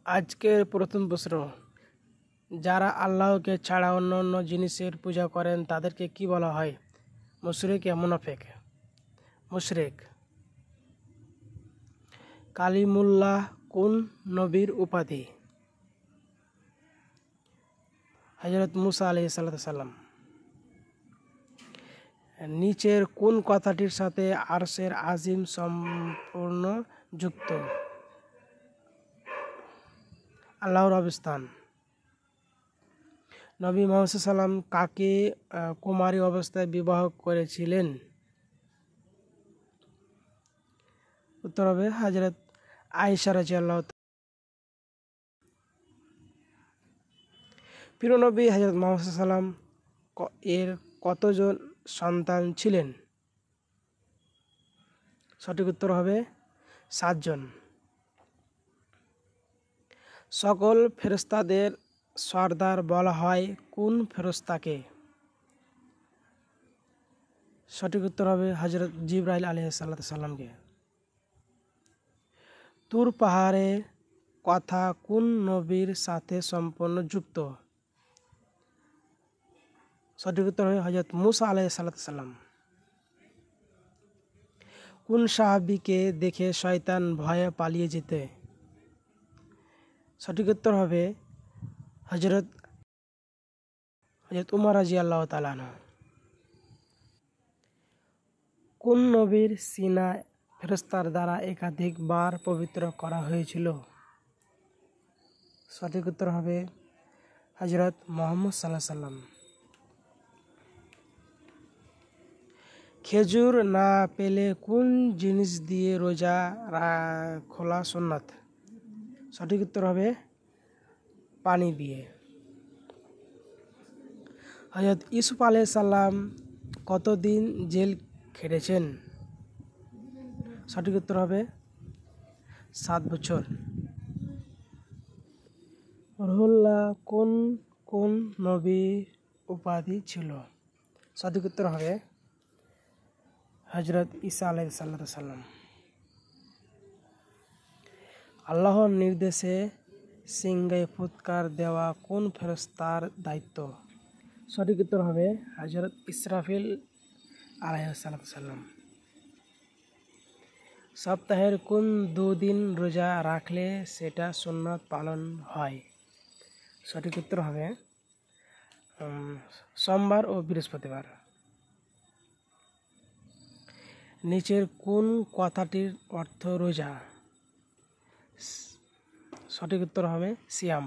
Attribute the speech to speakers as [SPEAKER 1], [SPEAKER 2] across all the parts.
[SPEAKER 1] আজকের প্রথম প্রশ্ন, যারা আল্লাহকে ছাড়া অন্য অন্য জিনিসের পূজা করেন তাদেরকে কি বলা হয়? মুশরিক या মুনাফিক? মুশরিক। কালিমুল্লাহ কোন নবীর উপাধি? হযরত মুসা আলাইহিস সালাম। নিচের কোন কথাটির সাথে আরশের আজিম সম্পূর্ণ যুক্ত? আল্লাহর অবস্থান। নবী মুহাম্মদ সাল্লাম কাকে কুমারী অবস্থায় বিবাহ করেছিলেন? উত্তর হবে হযরত আয়েশা রাদিয়াল্লাহু তাআলা। প্রিয় নবী হযরত মুহাম্মদ সাল্লাম এর কতজন সন্তান ছিলেন? সঠিক উত্তর হবে 7 জন। সকল ফেরেশতাদের সরদার বলা হয় কোন ফেরেশতাকে? সঠিক উত্তর হবে হযরত জিবরাইল আলাইহিস সালামকে। তুর পাহাড়ের কথা কোন নবীর সাথে সম্পূর্ণ যুক্ত? সঠিক উত্তর হবে হযরত মুসা আলাইহিস সালাম। কোন সাহাবীকে দেখে শয়তান ভয়ে পালিয়ে যেত? সঠিক উত্তর হবে হযরত উমর রাদিয়াল্লাহু তাআলা আনহু। কোন নবীর সিনা ফেরেশতার দ্বারা একাধিকবার পবিত্র করা হয়েছিল? সঠিক উত্তর হবে হযরত মুহাম্মদ সাল্লাল্লাহু আলাইহি সাল্লাম। খেজুর না পেলে কোন জিনিস দিয়ে রোজা খোলা সুন্নাত? সঠিক উত্তর হবে পানি দিয়ে। হযরত ইউসুফ আলাইহিস সালাম কতদিন জেল খেটেছেন? সঠিক উত্তর হবে 7 বছর। রুহুল্লাহ কোন কোন নবীর উপাধি ছিল? সঠিক উত্তর হবে হযরত ঈসা আলাইহিস সালাম। আল্লাহর নির্দেশে সিংহায় ফুৎকার দেওয়া কোন ফেরেশতার দায়িত্ব? সঠিক উত্তর হবে হযরত ইসরাফিল আলাইহিস সালাম। সপ্তাহের কোন 2 দিন রোজা রাখলে সেটা সুন্নাত পালন হয়? সঠিক উত্তর হবে সোমবার ও বৃহস্পতিবার। নিচের কোন কথাটির অর্থ রোজা? সঠিক উত্তর হবে সিয়াম।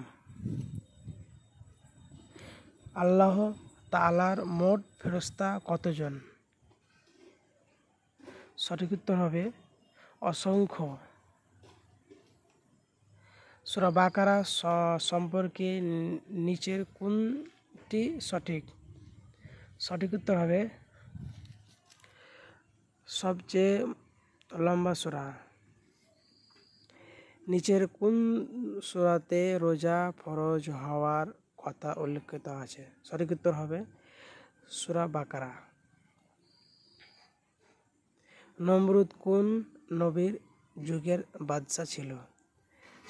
[SPEAKER 1] আল্লাহ তাআলার মোট ফেরেশতা কতজন? সঠিক উত্তর হবে অসংখ্য। সূরা বাকারা সম্পর্কে নিচের কোনটি সঠিক? সঠিক উত্তর হবে সবচেয়ে লম্বা সূরা। নিচের কোন সূরাতে রোজা ফরজ হওয়ার কথা উল্লেখিত আছে? সঠিক উত্তর হবে সূরা বাকারা। নমরুদ কোন নবীর যুগের বাদশা ছিল?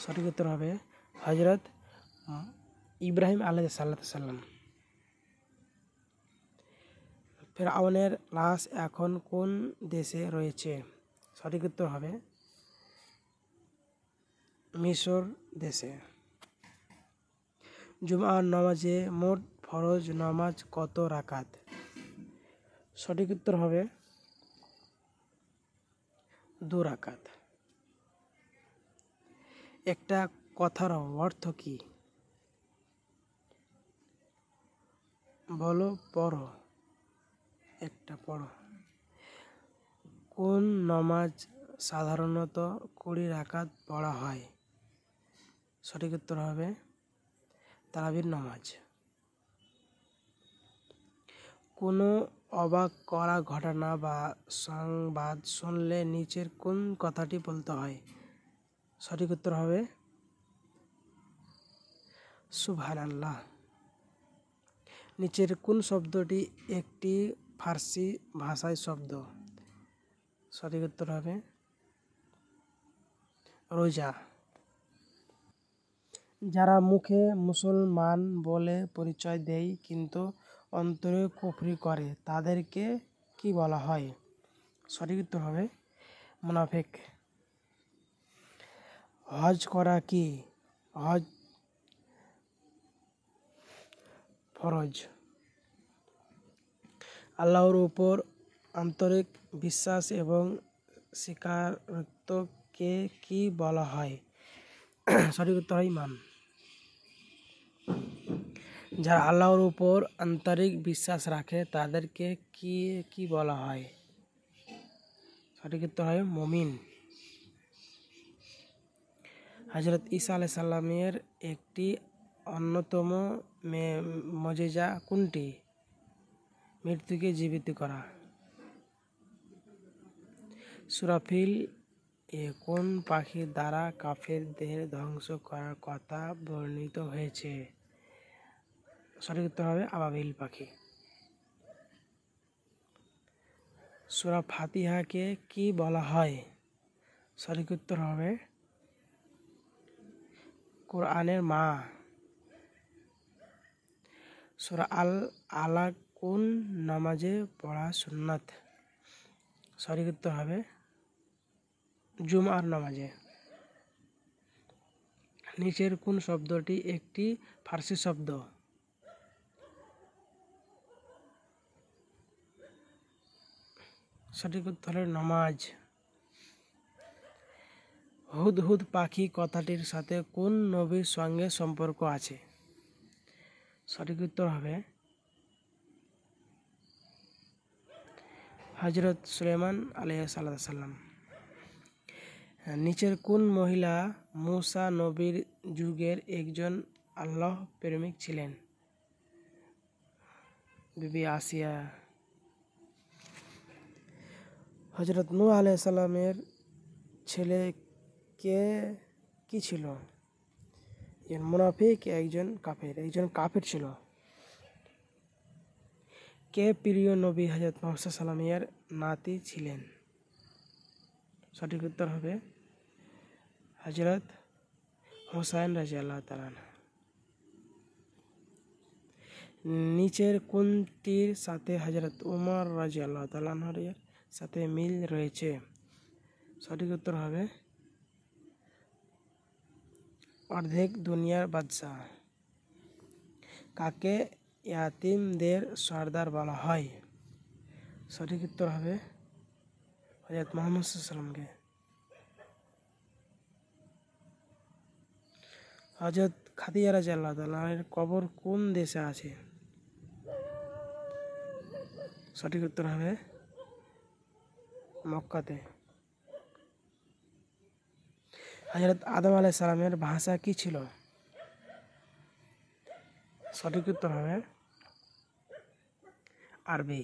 [SPEAKER 1] সঠিক উত্তর হবে হযরত ইব্রাহিম আলাইহিস সালাম। ফিরআউনের লাশ এখন কোন দেশে রয়েছে? সঠিক উত্তর হবে মিশর দেশে। জুমার নামাজে মোট ফরজ নামাজ কত রাকাত? সঠিক উত্তর হবে 2 রাকাত। একটা কথার অর্থ কি? বলো পড়ো। একটা পড়ো। কোন নামাজ সাধারণত 20 রাকাত পড়া হয়? সঠিক উত্তর হবে তারাবির নামাজ। কোনো অবাক করা ঘটনা বা সংবাদ শুনলে নিচের কোন কথাটি বলতে হয়? সঠিক উত্তর হবে সুবহানাল্লাহ। নিচের কোন শব্দটি একটি ফার্সি ভাষায় শব্দ? সঠিক উত্তর হবে রোজা। যারা মুখে মুসলমান বলে পরিচয় দেয় কিন্তু অন্তরে কুফরি করে তাদেরকে কি বলা হয়? সঠিক উত্তর হবে মুনাফিক। হজ করা কি? হজ ফরজ। আল্লাহর উপর আন্তরিক বিশ্বাস এবং স্বীকারোক্তিকে কি বলা হয়? সঠিক উত্তর হয় ঈমান। যারা আল্লাহর উপর আন্তরিক বিশ্বাস রাখে তাদেরকে কি বলা হয়? সঠিক উত্তর হয় মুমিন। হযরত ঈসা আলাইহিস সালামের একটি অন্যতম মুজিজা কোনটি? মৃত্যুকে জীবিত করা। সূরা ফিল এ কোন পাখির দ্বারা কাফেরদের ধ্বংস করার কথা বর্ণিত হয়েছে? সঠিক উত্তর হবে আবাবিল পাখি। সূরা ফাতিহাকে কি বলা হয়? সঠিক উত্তর হবে কোরআনের মা। সূরা আল আলাক কোন নামাজে পড়া সুন্নাত? সঠিক উত্তর হবে জুমার নামাজে। নিচের কোন শব্দটি একটি ফার্সি শব্দ? সঠিক উত্তর হলো নামাজ। হুদহুদ পাখি কথাটির সাথে কোন নবীর সঙ্গে সম্পর্ক আছে? সঠিক উত্তর হবে হযরত সুলাইমান আলাইহিস সালাম। নিচের কোন মহিলা মূসা নবীর যুগের একজন আল্লাহ প্রেমিক ছিলেন? বিবি আসিয়া। হযরত নূহ আলাইহিস সালামের ছেলে কি ছিল? একজন মুনাফিক, একজন কাফির ছিল। কে প্রিয় নবী হযরত মুহাম্মদ সাল্লামের নাতি ছিলেন? সঠিক উত্তর হবে হযরত হুসাইন রাদিয়াল্লাহু তাআলা। নিচের কোনটির সাথে হযরত উমর রাদিয়াল্লাহু তাআলা এর সাথে মিল রয়েছে? সঠিক উত্তর হবে অর্ধেক দুনিয়ার বাদশা। কাকে ইয়াতীমদের সর্দার বলা হয়? সঠিক উত্তর হবে হযরত মুহাম্মদ সাল্লাল্লাহু। হযরত খাদিজা রাদিয়াল্লাহু তাআলা এর কবর কোন দেশে আছে? সঠিক উত্তর হবে মক্কাতে। হযরত আদম আলাইহিস সালামের ভাষা কি ছিল? সঠিক উত্তর হবে আরবি।